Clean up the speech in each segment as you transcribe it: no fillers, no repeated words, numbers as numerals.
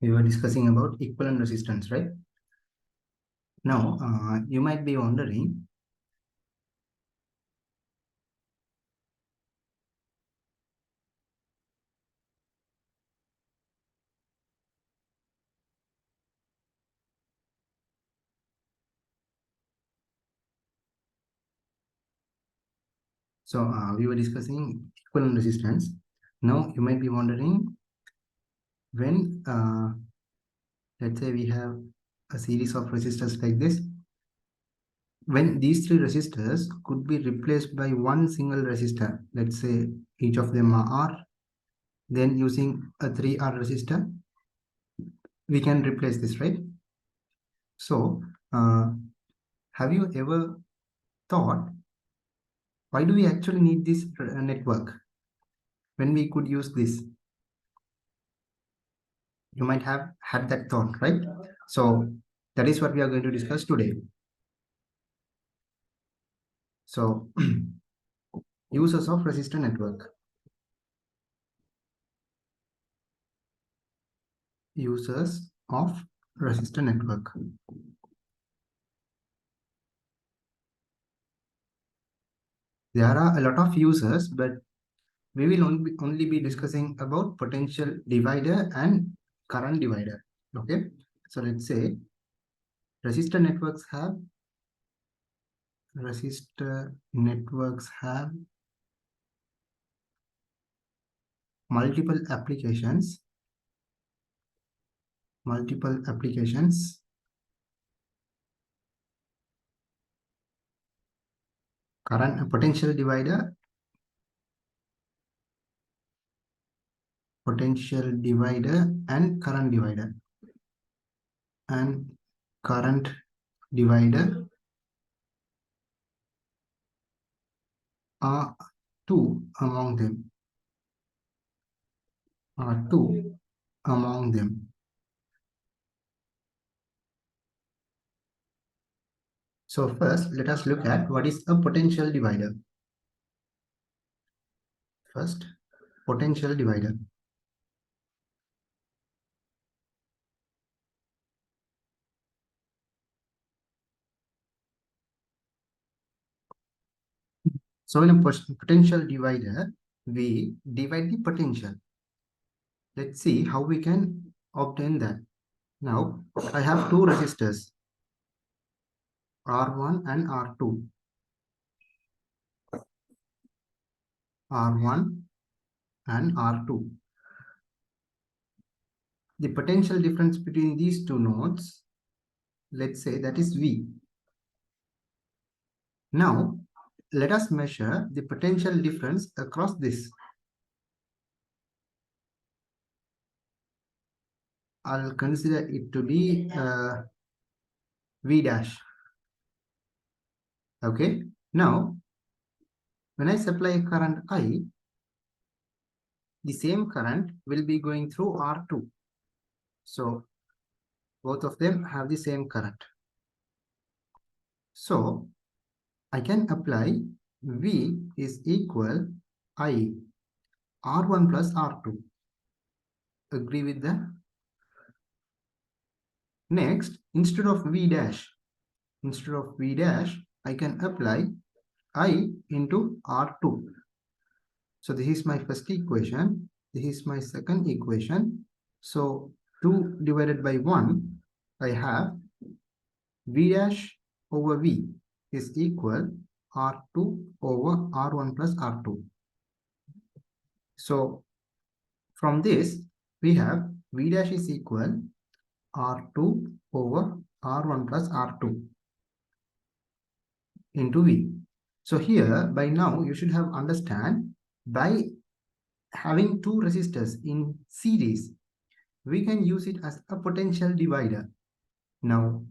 we were discussing about equivalent resistance, right? Now, you might be wondering, we were discussing equivalent resistance. Now, you might be wondering, when, let's say we have a series of resistors like this, when these three resistors could be replaced by one single resistor, let's say each of them are R, then using a 3R resistor, we can replace this, right? So, have you ever thought, why do we actually need this network when we could use this? You might have had that thought, right? So that is what we are going to discuss today. So uses of resistor network. Uses of resistor network. There are a lot of users, but we will only be discussing about potential divider and current divider. Okay, so let's say resistor networks have multiple applications. Current potential divider and current divider are two among them. So first, let us look at what is a potential divider. First, potential divider. So in a potential divider, we divide the potential. Let's see how we can obtain that. Now, I have two resistors, R1 and R2. R1 and R2. The potential difference between these two nodes, let's say that is V. Now, let us measure the potential difference across this. I'll consider it to be V dash. Okay. Now, when I supply current I, the same current will be going through R2. So, both of them have the same current. So, I can apply V is equal I, R1 plus R2. Agree with that? Next, instead of V dash, I can apply I into R2. So this is my first equation. This is my second equation. So 2 divided by 1, I have V dash over V is equal R2 over R1 plus R2. So from this, we have V dash is equal R2 over R1 plus R2 into V. So here, by now, you should have understand, by having two resistors in series, we can use it as a potential divider. Now,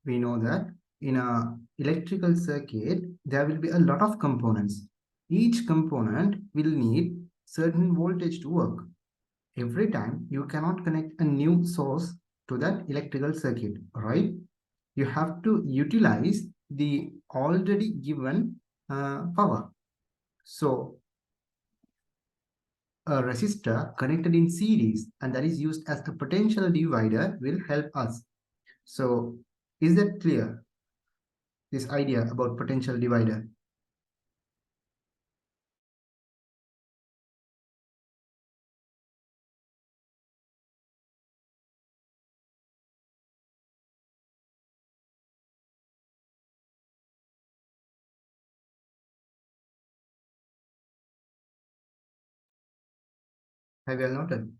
we know that in a electrical circuit, there will be a lot of components. Each component will need certain voltage to work. Every time, you cannot connect a new source to that electrical circuit, right? You have to utilize the already given power. So a resistor connected in series and that is used as a potential divider will help us. So is that clear? This idea about potential divider. Have you all noted?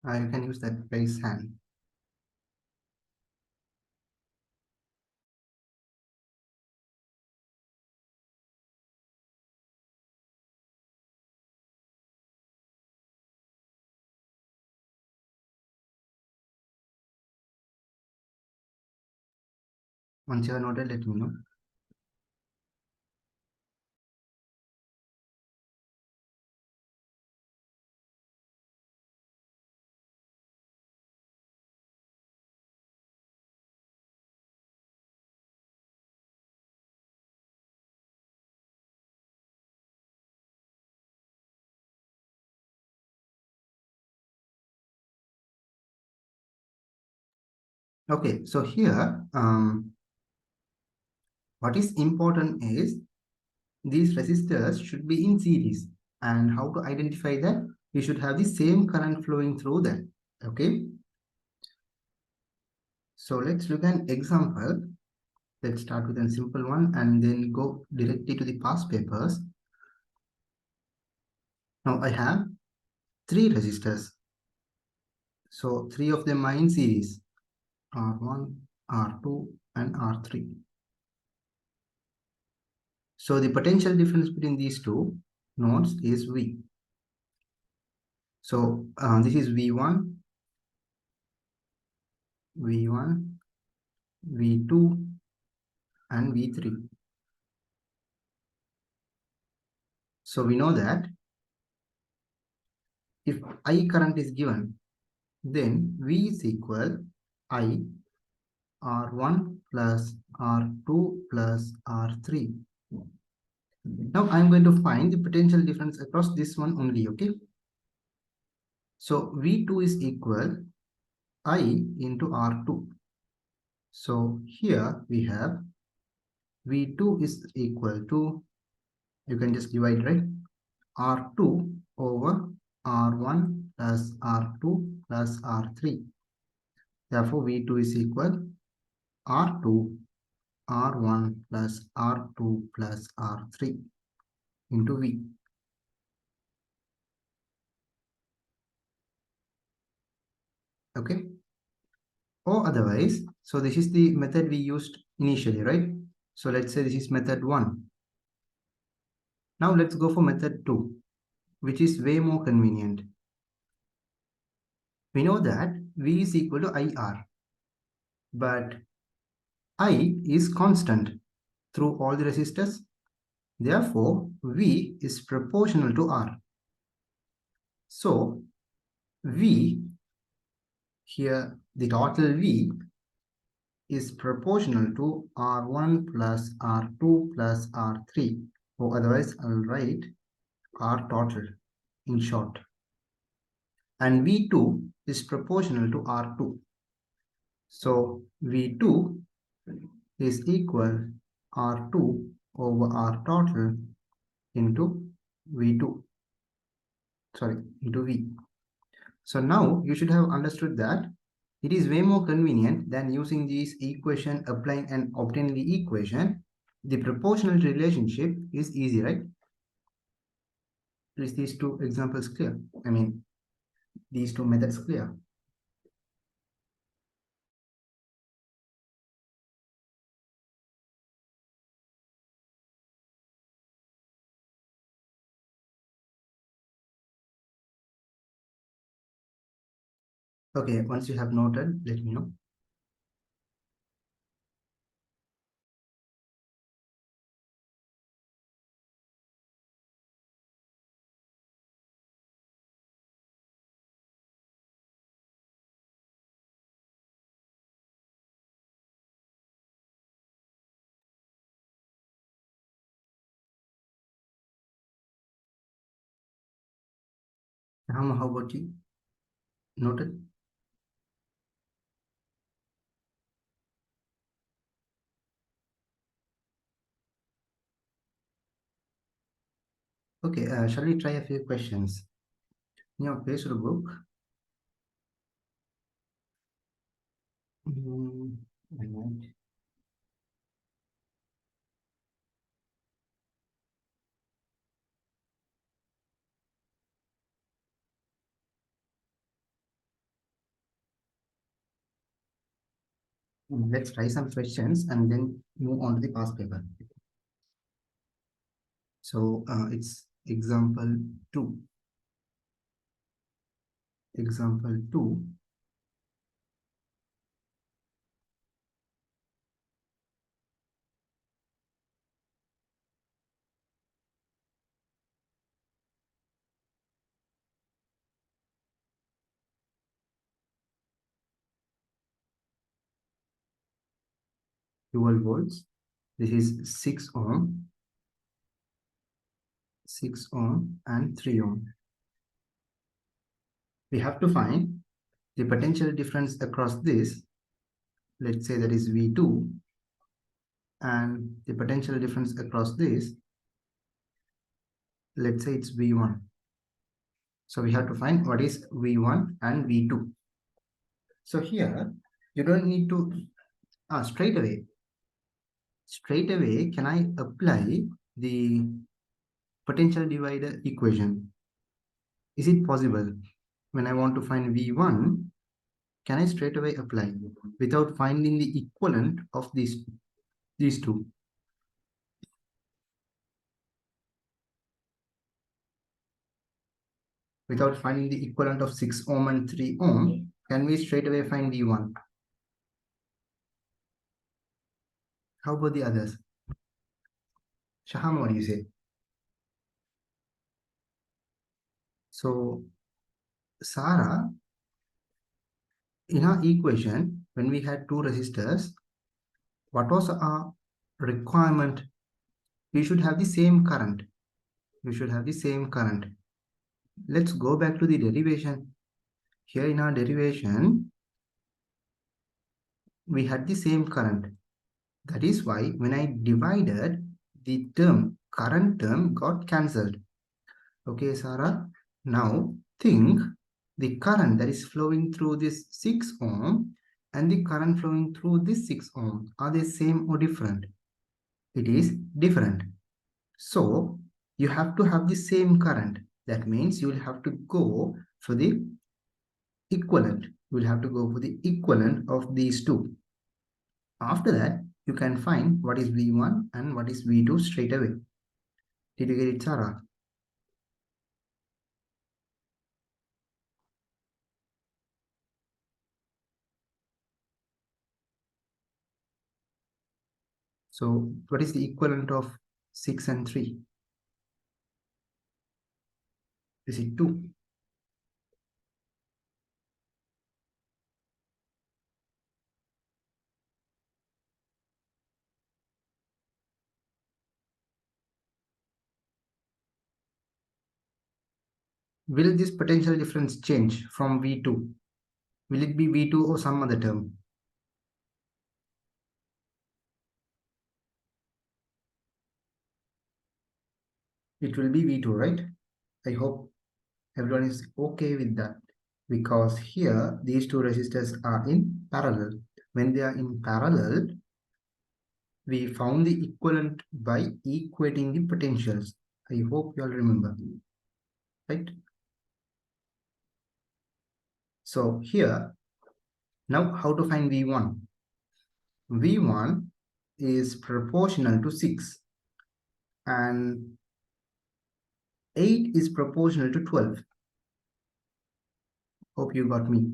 You can use that raise hand. Once you are noted, let me know. Okay, so here, what is important is these resistors should be in series. And how to identify that? We should have the same current flowing through them. Okay. So let's look at an example. Let's start with a simple one and then go directly to the past papers. Now I have three resistors. So three of them are in series. R1, R2, and R3. So the potential difference between these two nodes is V. So this is V1, V1, V2, and V3. So we know that if I current is given, then V is equal I R1 plus R2 plus R3. Now I'm going to find the potential difference across this one only, okay? So V2 is equal I into R2. So here we have V2 is equal to, you can just divide, right? R2 over R1 plus R2 plus R3. Therefore, V2 is equal R2 R1 plus R2 plus R3 into V. Okay. Or otherwise, so this is the method we used initially, right? So let's say this is method 1. Now let's go for method 2, which is way more convenient. We know that V is equal to IR, but I is constant through all the resistors. Therefore, V is proportional to R. So, V, here the total V is proportional to R1 plus R2 plus R3. Or otherwise, I'll write R total in short. And V2 is proportional to R2. So, V2 is equal R2 over R total into V2. Sorry, into V. So now you should have understood that it is way more convenient than using this equation, applying and obtaining the equation. The proportional relationship is easy, right? Is these two examples clear? I mean, these two methods clear? Okay, once you have noted, let me know. How about you? Noted? Okay, shall we try a few questions? In your page book, mm, alright. Let's try some questions and then move on to the past paper. So it's example 2. Example 2. Twelve volts. This is 6 ohm, 6 ohm and 3 ohm. We have to find the potential difference across this. Let's say that is V2, and the potential difference across this, let's say it's V1. So we have to find what is V1 and V2. So here you don't need to straight away can I apply the potential divider equation? Is it possible? When I want to find V1, can I straight away apply without finding the equivalent of these two? Without finding the equivalent of 6 ohm and 3 ohm, can we straight away find V1? How about the others? Shaham, what do you say? So, Sarah, in our equation, when we had two resistors, what was our requirement? We should have the same current. We should have the same current. Let's go back to the derivation. Here in our derivation, we had the same current. That is why when I divided, the term, current term got cancelled. Okay, Sarah, now think the current that is flowing through this 6 ohm and the current flowing through this 6 ohm, are they same or different? It is different. So you have to have the same current. That means you will have to go for the equivalent. You will have to go for the equivalent of these two. After that, you can find what is V1 and what is V2 straight away. Did you get it, Sarah? So what is the equivalent of 6 and 3? Is it 2? Will this potential difference change from V2? Will it be V2 or some other term? It will be V2, right? I hope everyone is okay with that, because here these two resistors are in parallel. When they are in parallel, we found the equivalent by equating the potentials. I hope you all remember, right? So here, now how to find V1? V1 is proportional to 6 and 8 is proportional to 12. Hope you got me.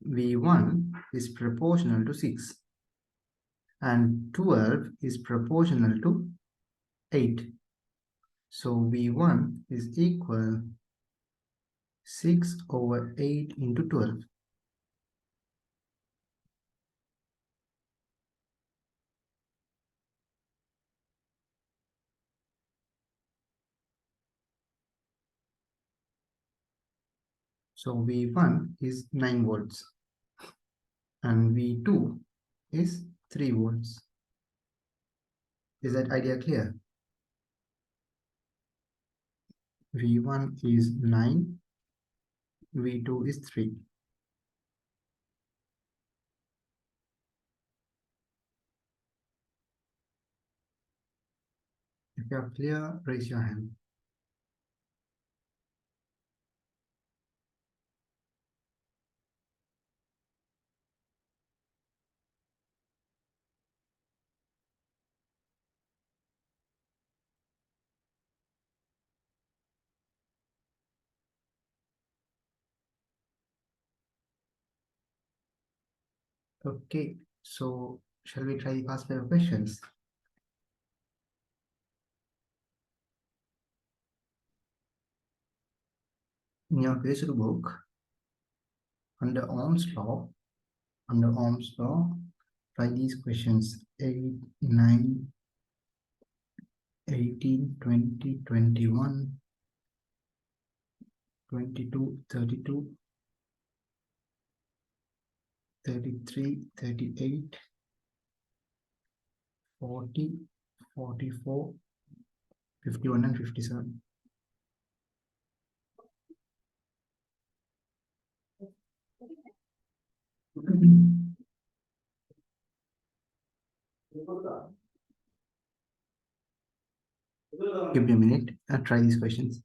V1 is proportional to 6 and 12 is proportional to 8. So V1 is equal 6 over 8 into 12. So V1 is 9 volts and V2 is 3 volts. Is that idea clear? V1 is 9, V2 is 3. If you are clear, raise your hand. Okay, so shall we try the past paper questions? In your page book, under Ohm's law, try these questions 8, 9, 18, 20, 21, 22, 32, 33, 38, 40, 44, 51 and 57. Give me a minute and try these questions.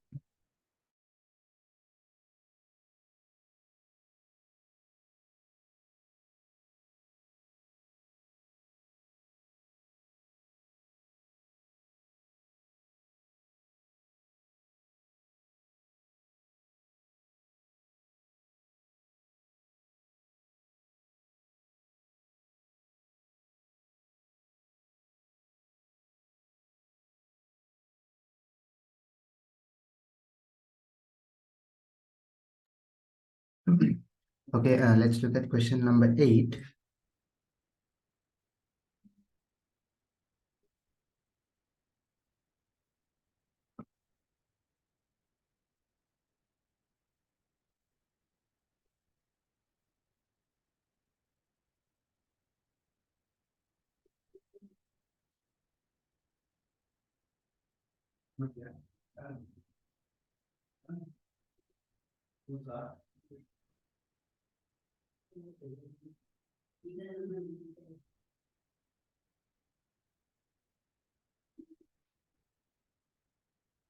Okay, let's look at question number 8.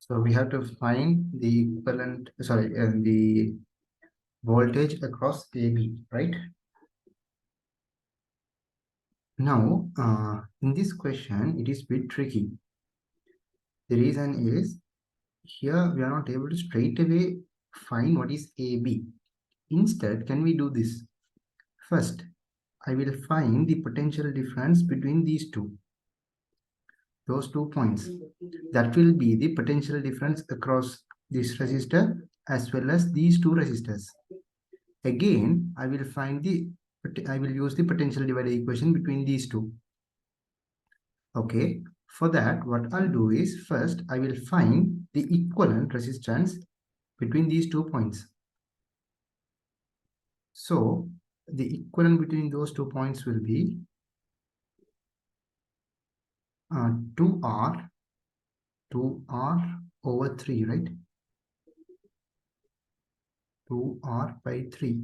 So we have to find the equivalent, the voltage across AB, right? Now, in this question, it is a bit tricky. The reason is, here we are not able to straight away find what is AB. Instead, can we do this? First, I will find the potential difference between these two. Those 2 points. That will be the potential difference across this resistor as well as these two resistors. Again, I will use the potential divider equation between these two. Okay, for that, what I'll do is first I will find the equivalent resistance between these 2 points. So the equivalent between those 2 points will be 2R over 3, right? 2R by 3.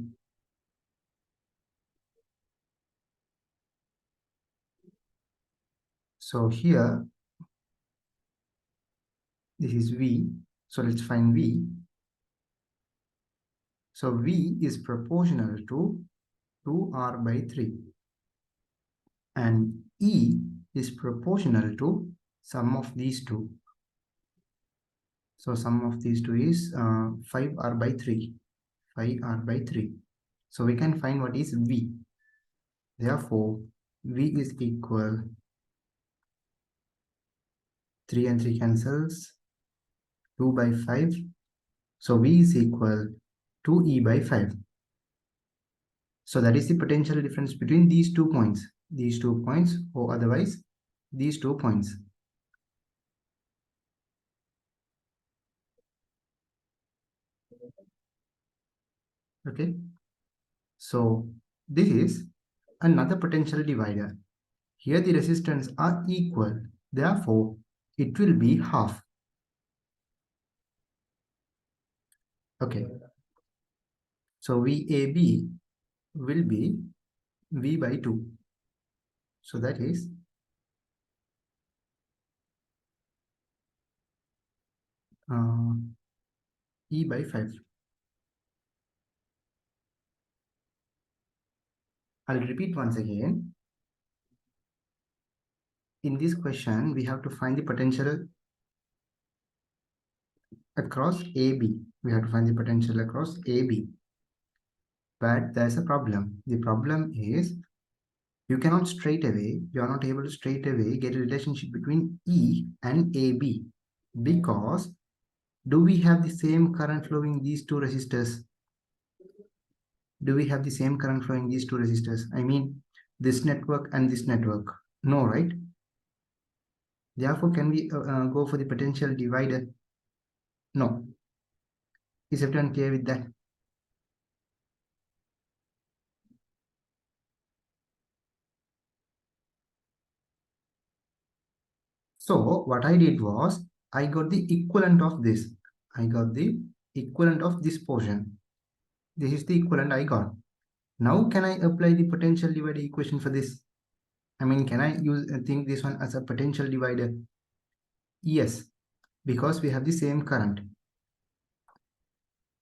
So here, this is V. So let's find V. So V is proportional to 2R by 3. And E is proportional to sum of these two. So sum of these two is 5R by 3. 5R by 3. So we can find what is V. Therefore, V is equal 3 and 3 cancels, 2 by 5. So V is equal 2E by 5. So that is the potential difference between these 2 points. These 2 points, or otherwise these 2 points. Okay, so this is another potential divider. Here the resistance are equal, therefore it will be half. Okay, so VAB will be V by 2. So that is E by 5. I'll repeat once again. In this question, we have to find the potential across AB. We have to find the potential across AB. But there's a problem. The problem is you cannot straight away, you are not able to straight away get a relationship between E and AB, because do we have the same current flowing these two resistors? Do we have the same current flowing these two resistors? I mean, this network and this network. No, right? Therefore, can we go for the potential divider? No. Is everyone clear with that? So what I did was I got the equivalent of this. I got the equivalent of this portion. This is the equivalent I got. Now can I apply the potential divider equation for this? I mean, can I use think this one as a potential divider? Yes, because we have the same current.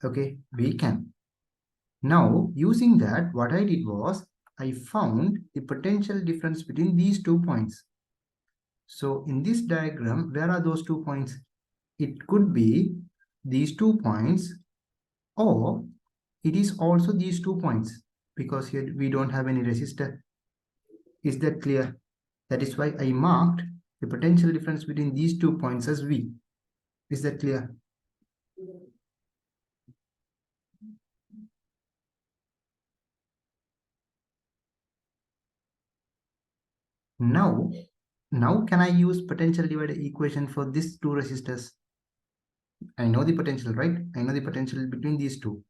Okay, we can. Now using that, what I did was I found the potential difference between these 2 points. So in this diagram, where are those 2 points? It could be these 2 points, or it is also these 2 points, because here we don't have any resistor. Is that clear? That is why I marked the potential difference between these 2 points as V. Is that clear? Now can I use potential divider equation for these two resistors? I know the potential, right? I know the potential between these two.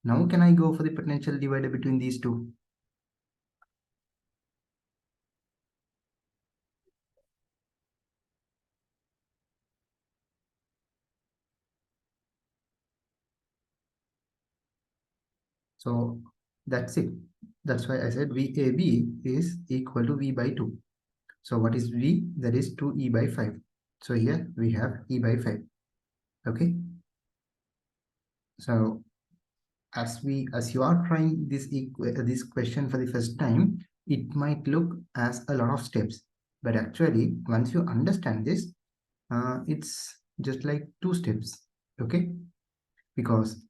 Now can I go for the potential divider between these two? So that's it. That's why I said VAB is equal to V by 2. So what is V? That is 2E by 5. So here we have E by 5. Okay. So as you are trying this question for the first time, it might look as a lot of steps. But actually, once you understand this, it's just like 2 steps. Okay. Because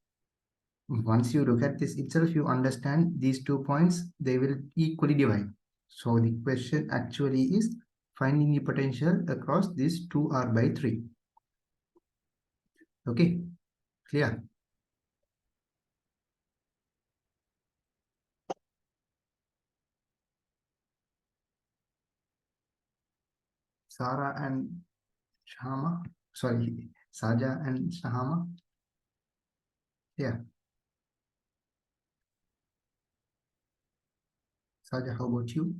once you look at this itself, you understand these 2 points, they will equally divide. So the question actually is finding the potential across this 2R by 3. Okay, clear? Sarah and Shama, sorry, Saja and Shahama. Yeah, Saja, how about you?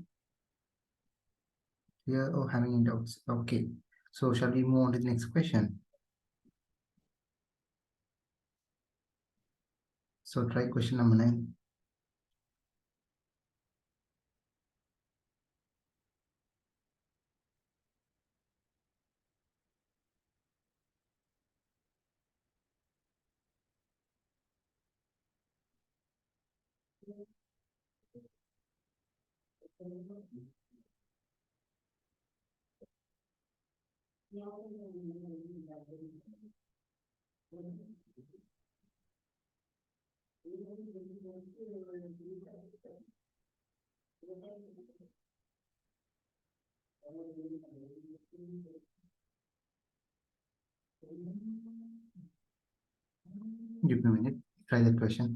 Clear or having any doubts? Okay, so shall we move on to the next question? So try question number 9. Give me a minute, try that question.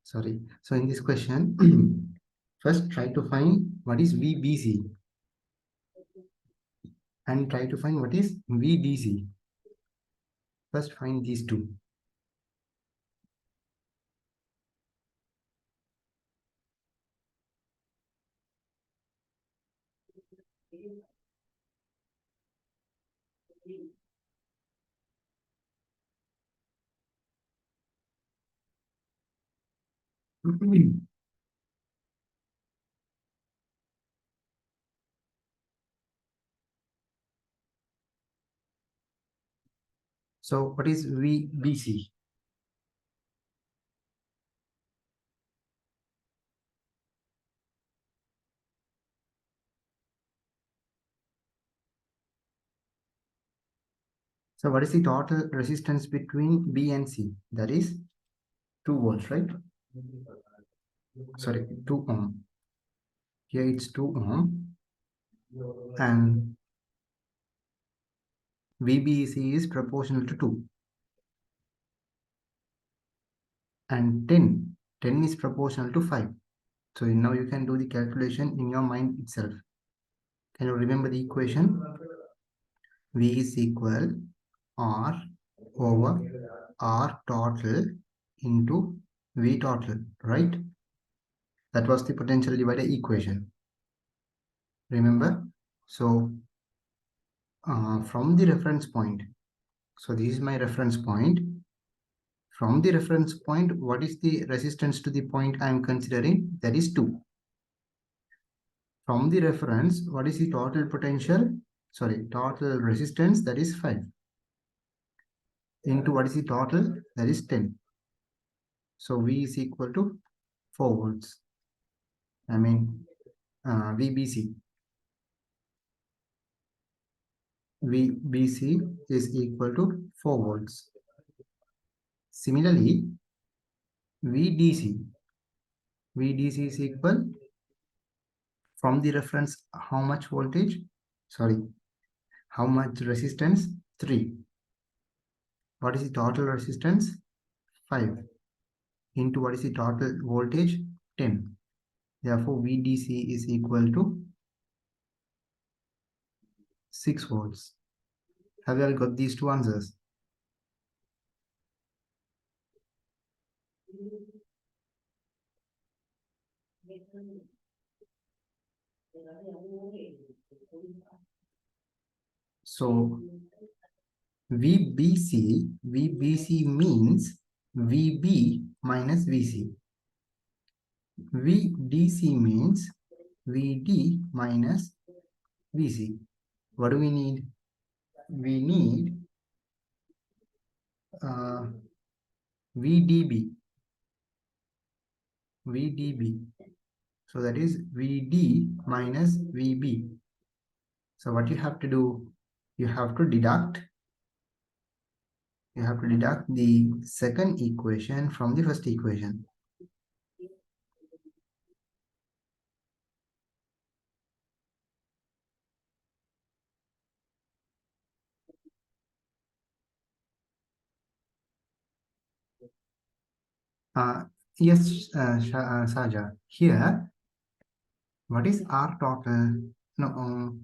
Sorry. So in this question, first try to find what is VBC and try to find what is VDC. First find these two. So what is VBC? So what is the total resistance between B and C? That is 2 volts, right? Sorry, 2 ohm. Here it's 2 ohm and VBC is proportional to 2 and 10 is proportional to 5. So now you can do the calculation in your mind itself. Can you remember the equation? V is equal R over R total into V total, right? That was the potential divider equation. Remember? So from the reference point, so this is my reference point. From the reference point, what is the resistance to the point I am considering? That is 2. From the reference, what is the total potential? Sorry, total resistance, that is 5. Into what is the total? That is 10. So V is equal to 4 volts. I mean VBC. VBC is equal to 4 volts. Similarly, VDC. VDC is equal from the reference how much voltage? Sorry, how much resistance? 3. What is the total resistance? 5. Into what is the total voltage? 10. Therefore, VDC is equal to 6 volts. Have you all got these two answers? So VBC means VB minus VC. VDC means VD minus VC. What do we need? We need VDB. VDB. So that is VD minus VB. So what you have to do? You have to deduct the second equation from the first equation. Yes, Saja. Here, what is R total? No,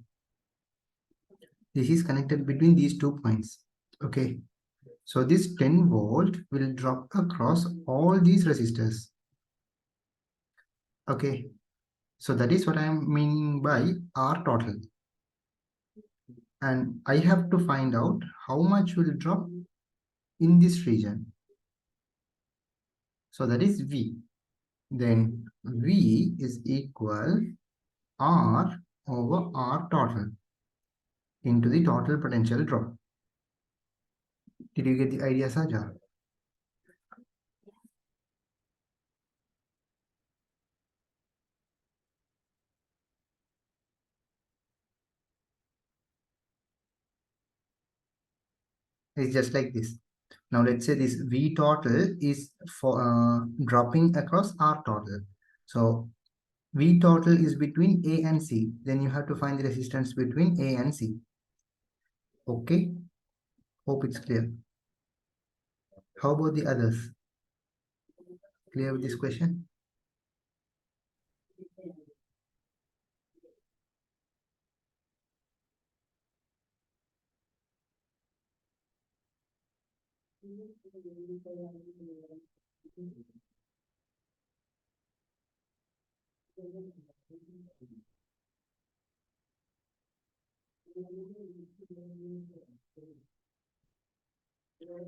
this is connected between these 2 points. Okay. So this 10 volt will drop across all these resistors. Okay. So that is what I am meaning by R total. And I have to find out how much will drop in this region. So that is V. Then V is equal R over R total into the total potential drop. Did you get the idea, Saja? It's just like this. Now let's say this V total is for dropping across R total. So V total is between A and C. Then you have to find the resistance between A and C. Okay. Hope it's clear. How about the others? Clear with this question?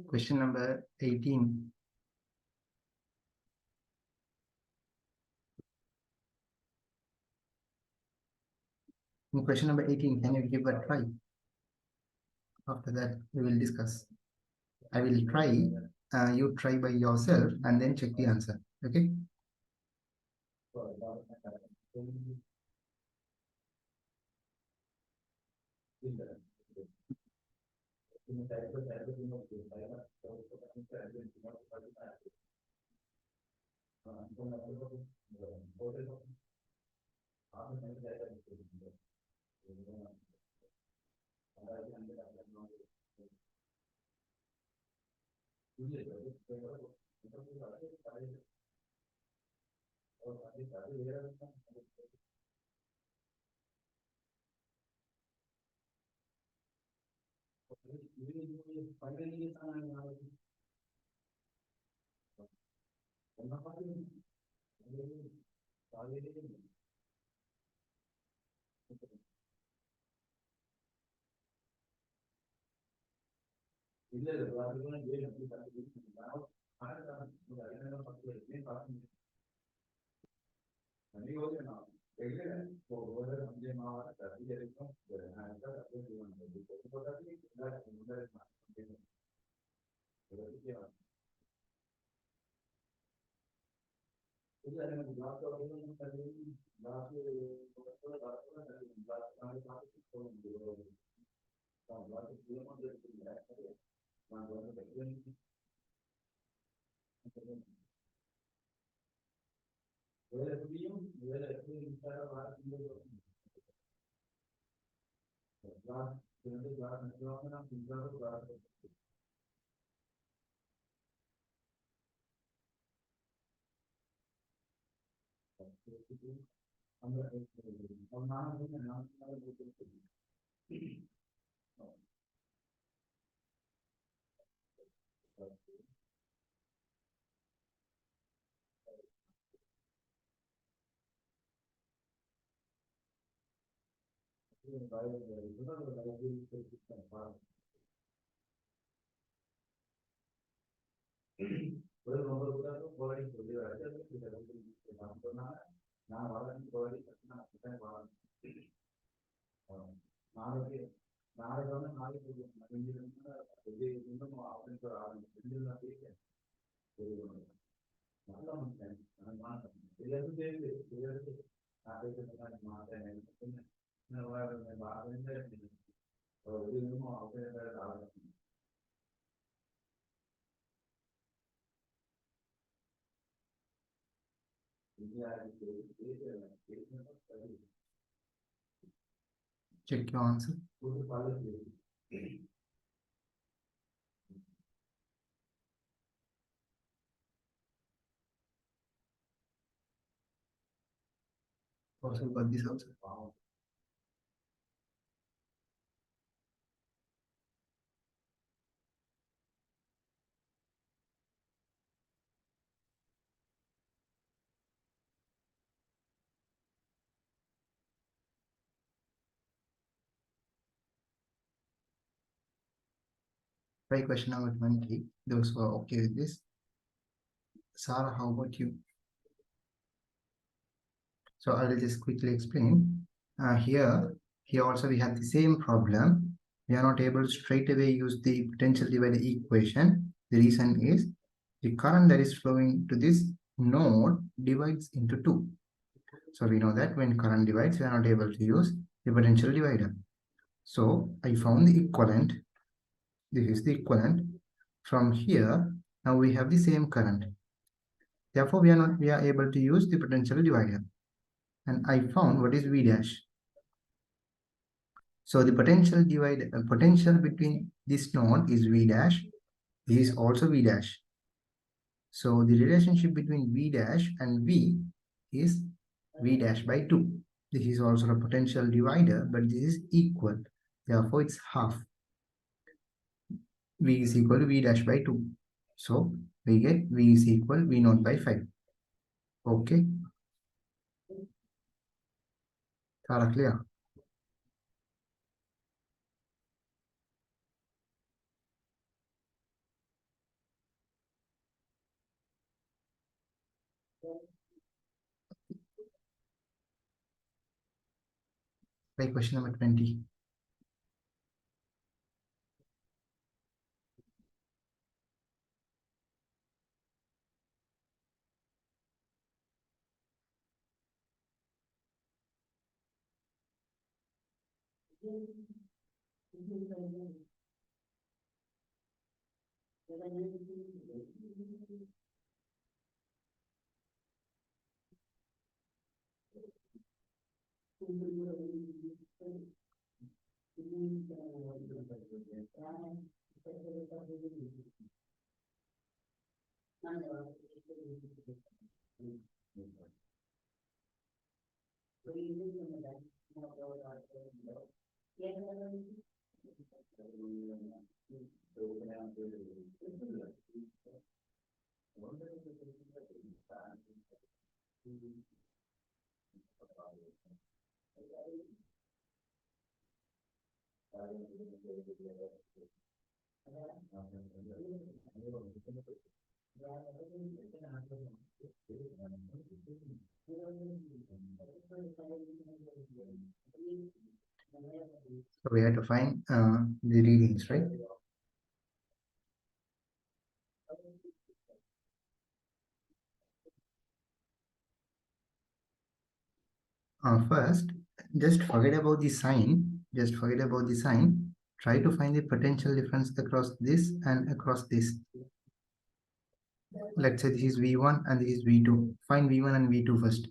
Question number 18. In question number 18, can you give a try? After that, we will discuss. I will try, you try by yourself and then check the answer. Okay? Check your answer. Also got this answer. Try question number 20. Those who are okay with this. Sarah, how about you? So I will just quickly explain. Here also we have the same problem. We are not able to straight away use the potential divider equation. The reason is the current that is flowing to this node divides into two. So we know that when current divides, we are not able to use the potential divider. So I found the equivalent. This is the equivalent. From here, now we have the same current. Therefore, we are able to use the potential divider. And I found what is V dash. So the potential potential between this node is V dash. This is also V dash. So the relationship between V dash and V is V dash by 2. This is also a potential divider, but this is equal. Therefore, it's half. V is equal to V dash by 2. So we get V is equal V naught by 5. Okay. Clear? Like question number 20. So we have to find the readings, right? First, just forget about the sign. Just forget about the sign. Try to find the potential difference across this and across this. Let's say this is V1 and this is V2. Find V1 and V2 first.